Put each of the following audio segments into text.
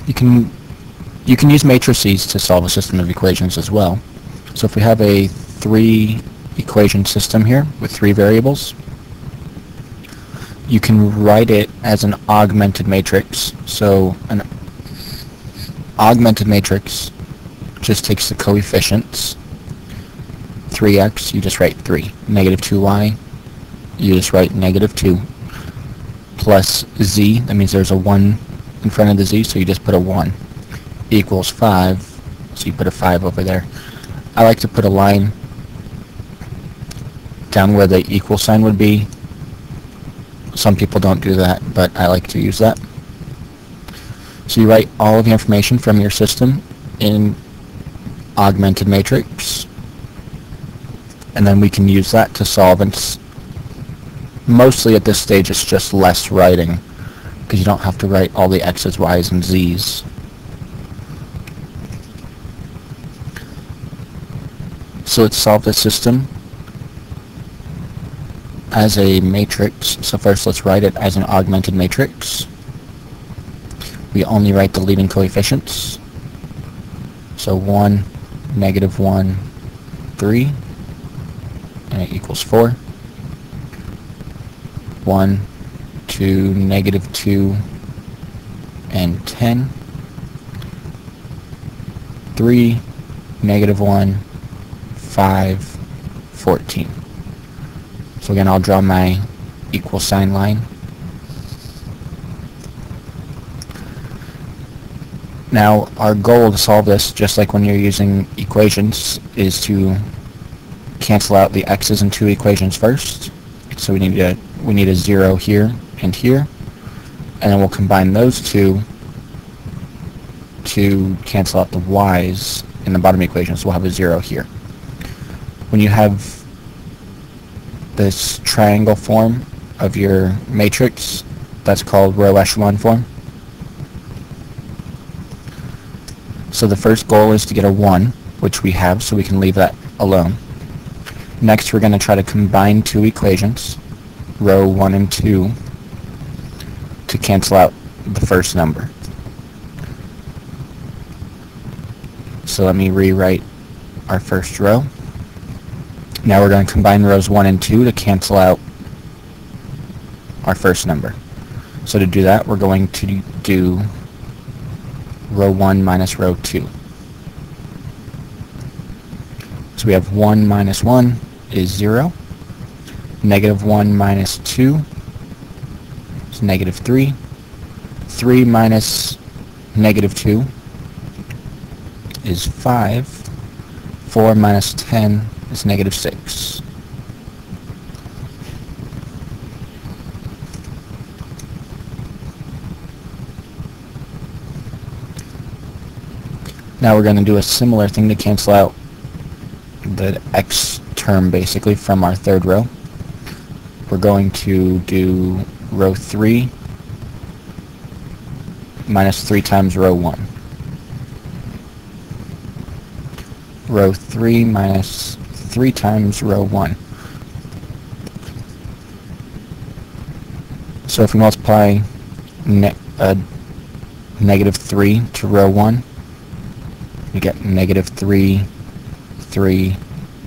You can use matrices to solve a system of equations as well. So if we have a 3 equation system here with 3 variables, you can write it as an augmented matrix. So an augmented matrix just takes the coefficients. 3x, you just write 3. Negative 2y, you just write negative 2. Plus z, that means there's a 1 in front of the z, so you just put a 1. Equals 5, so you put a 5 over there. I like to put a line down where the equal sign would be. Some people don't do that, but I like to use that. So you write all of the information from your system in augmented matrix, and then we can use that to solve. And mostly at this stage it's just less writing, because you don't have to write all the x's, y's, and z's. So let's solve this system as a matrix. So first let's write it as an augmented matrix. We only write the leading coefficients. So 1, negative 1, 3, and it equals 4. 1, 2, negative 2, and 10. 3, negative 1, 5, 14. So again, I'll draw my equal sign line. Now, our goal to solve this, just like when you're using equations, is to cancel out the x's in 2 equations first. So we need a 0 here and here, and then we'll combine those two to cancel out the y's in the bottom equation. So we'll have a 0 here. When you have this triangle form of your matrix, that's called row echelon form. So the first goal is to get a 1, which we have, so we can leave that alone. Next, we're going to try to combine 2 equations, row 1 and 2, to cancel out the first number. So let me rewrite our first row. Now we're going to combine rows 1 and 2 to cancel out our first number. So to do that, we're going to do row 1 minus row 2. So we have 1 minus 1 is 0. Negative 1 minus 2 is negative 3. 3 minus negative 2 is 5. 4 minus 10 is negative 6. Now we're going to do a similar thing to cancel out the x term basically from our third row. We're going to do row 3 minus 3 times row 1. Row 3 minus 3 times row 1. So if we multiply negative 3 to row 1, we get negative 3, 3,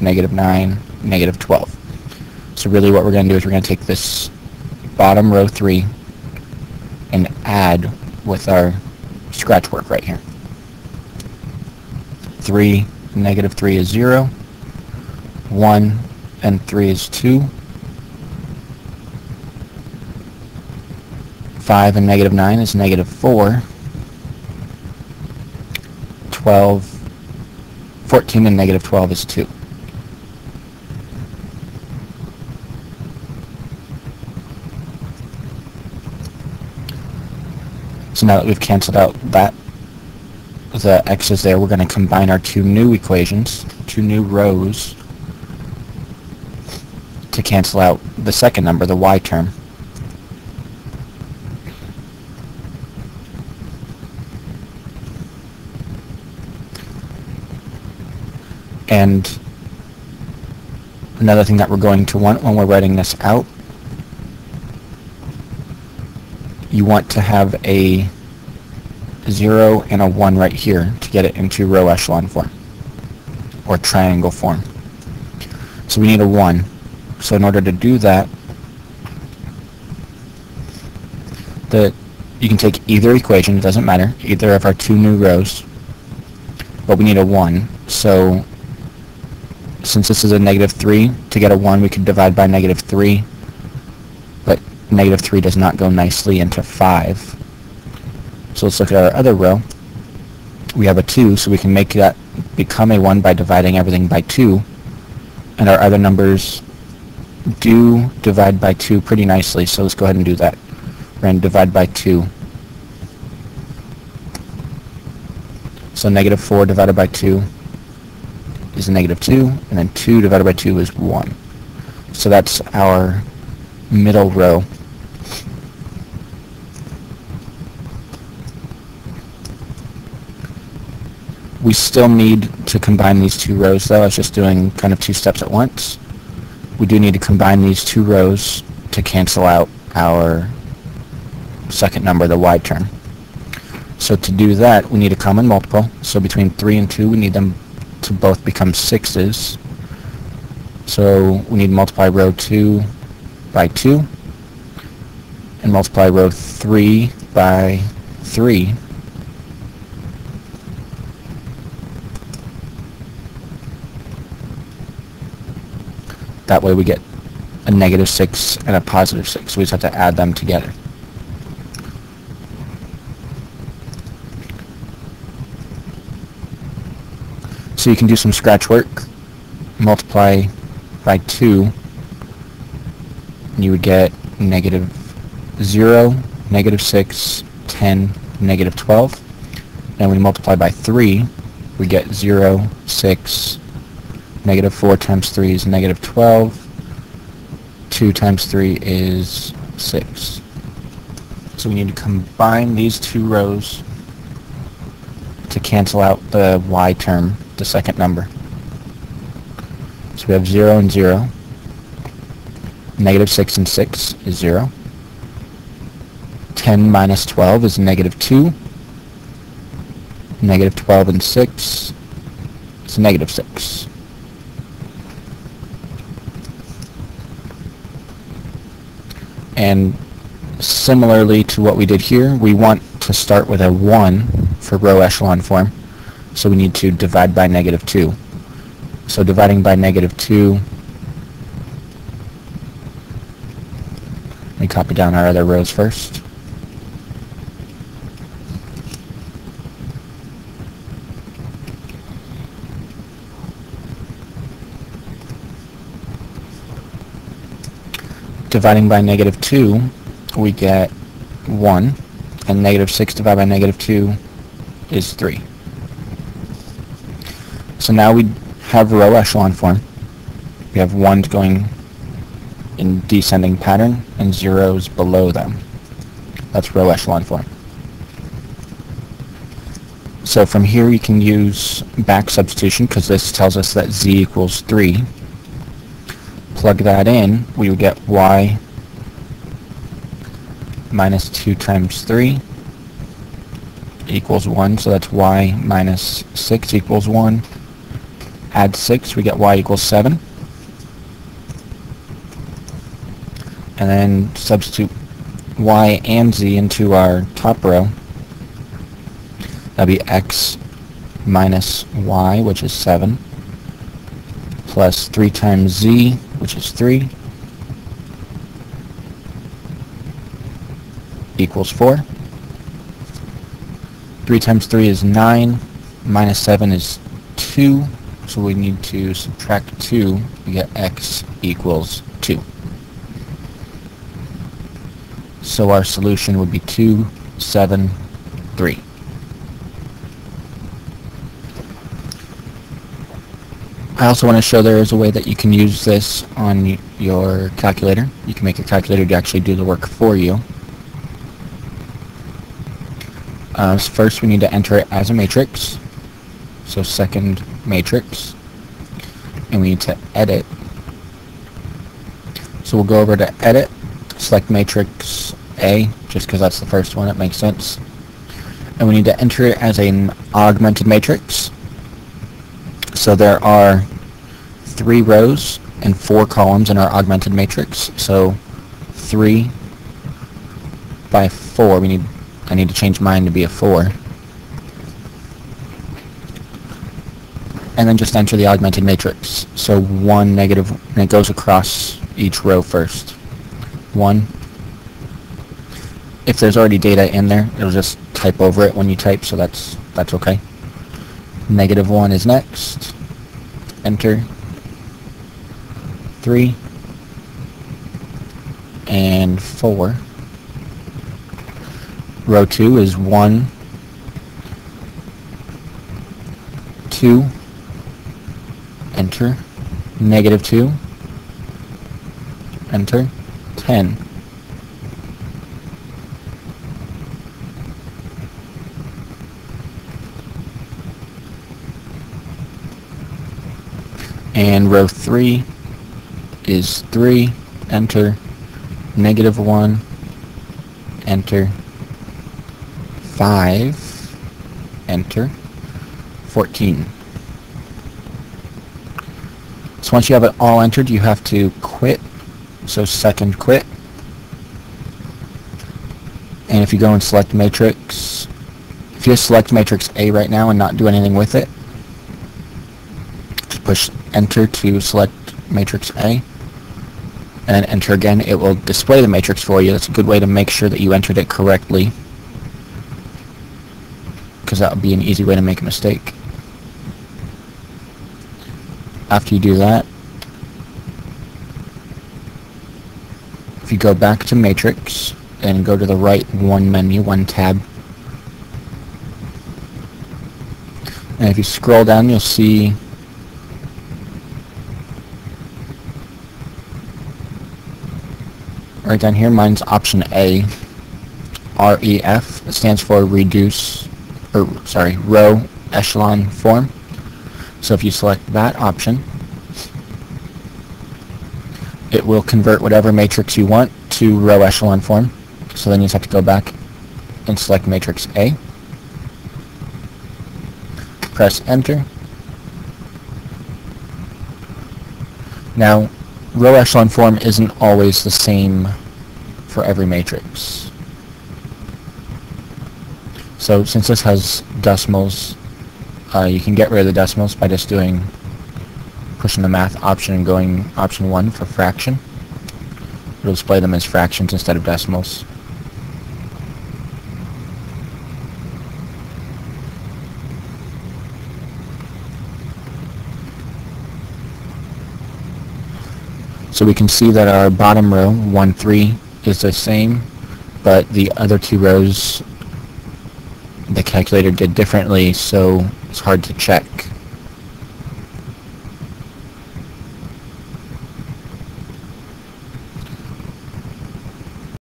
negative 9, negative 12. So really what we're going to do is we're going to take this bottom row 3 and add with our scratch work right here. 3, negative 3 is 0. 1 and 3 is 2. 5 and negative 9 is negative 4. 14 and negative 12 is 2. So now that we've canceled out the x's there, we're going to combine our 2 new equations, 2 new rows, to cancel out the second number, the y term. And another thing that we're going to want when we're writing this out, you want to have a 0 and a 1 right here to get it into row echelon form, or triangle form. So we need a 1. So in order to do that, you can take either equation, it doesn't matter, either of our two new rows, but we need a 1. So since this is a -3, to get a 1 we could divide by -3, but -3 does not go nicely into 5. So let's look at our other row. We have a 2, so we can make that become a 1 by dividing everything by 2, and our other numbers do divide by 2 pretty nicely, so let's go ahead and do that. We're going to divide by 2. So -4 divided by 2 is -2, and then 2 divided by 2 is 1. So that's our middle row. We still need to combine these two rows though. I was just doing kind of two steps at once. We do need to combine these two rows to cancel out our second number, the y term. So to do that, we need a common multiple. So between 3 and 2, we need them to both become 6's. So we need to multiply row 2 by 2 and multiply row 3 by 3. That way we get a -6 and a +6. We just have to add them together. So you can do some scratch work. Multiply by 2, and you would get -0, -6, 10, -12. And when you multiply by 3, we get 0, 6, -4 times 3 is -12. 2 times 3 is 6. So we need to combine these two rows to cancel out the y term, the second number. So we have 0 and 0. -6 and 6 is 0. 10 minus 12 is -2. -12 and 6 is -6. And similarly to what we did here, we want to start with a 1 for row echelon form. So we need to divide by -2. So dividing by -2, let me copy down our other rows first. Dividing by -2, we get 1, and -6 divided by -2 is 3. So now we have row echelon form. We have 1s going in descending pattern and 0s below them. That's row echelon form. So from here you can use back substitution, because this tells us that z equals 3. Plug that in, we would get y minus 2 times 3 equals 1, so that's y minus 6 equals 1. Add 6, we get y equals 7. And then substitute y and z into our top row. That'll be x minus y, which is 7, plus 3 times z, which is 3, equals 4. 3 times 3 is 9, minus 7 is 2, so we need to subtract 2, we get x equals 2. So our solution would be 2, 7, 3. I also want to show there is a way that you can use this on your calculator. You can make your calculator to actually do the work for you. So first we need to enter it as a matrix. So second matrix. And we need to edit. So we'll go over to edit, select matrix A, just because that's the first one, it makes sense. and we need to enter it as an augmented matrix. So there are 3 rows and 4 columns in our augmented matrix. So 3 by 4, I need to change mine to be a 4. And then just enter the augmented matrix. So 1, negative, and it goes across each row first. 1. If there's already data in there, it'll just type over it when you type, so that's okay. -1 is next. Enter. 3. And 4. Row 2 is 1, 2, enter, -2, enter, 10. And row 3 is 3, enter, -1, enter, 5, enter, 14. So once you have it all entered, you have to quit. So second quit. And if you go and select matrix, if you select matrix A right now and not do anything with it, just push enter to select matrix A, and then enter again. It will display the matrix for you. That's a good way to make sure that you entered it correctly, because that would be an easy way to make a mistake. After you do that, if you go back to matrix and go to the right one menu, one tab, and if you scroll down, you'll see right down here, mine's option A, REF. It stands for row echelon form. So if you select that option, it will convert whatever matrix you want to row echelon form. So then you just have to go back and select matrix A, press enter. Now, row echelon form isn't always the same for every matrix. So since this has decimals, you can get rid of the decimals by just pushing the math option and going option 1 for fraction. It'll display them as fractions instead of decimals. So we can see that our bottom row, 1, 3, is the same, but the other 2 rows the calculator did differently, so it's hard to check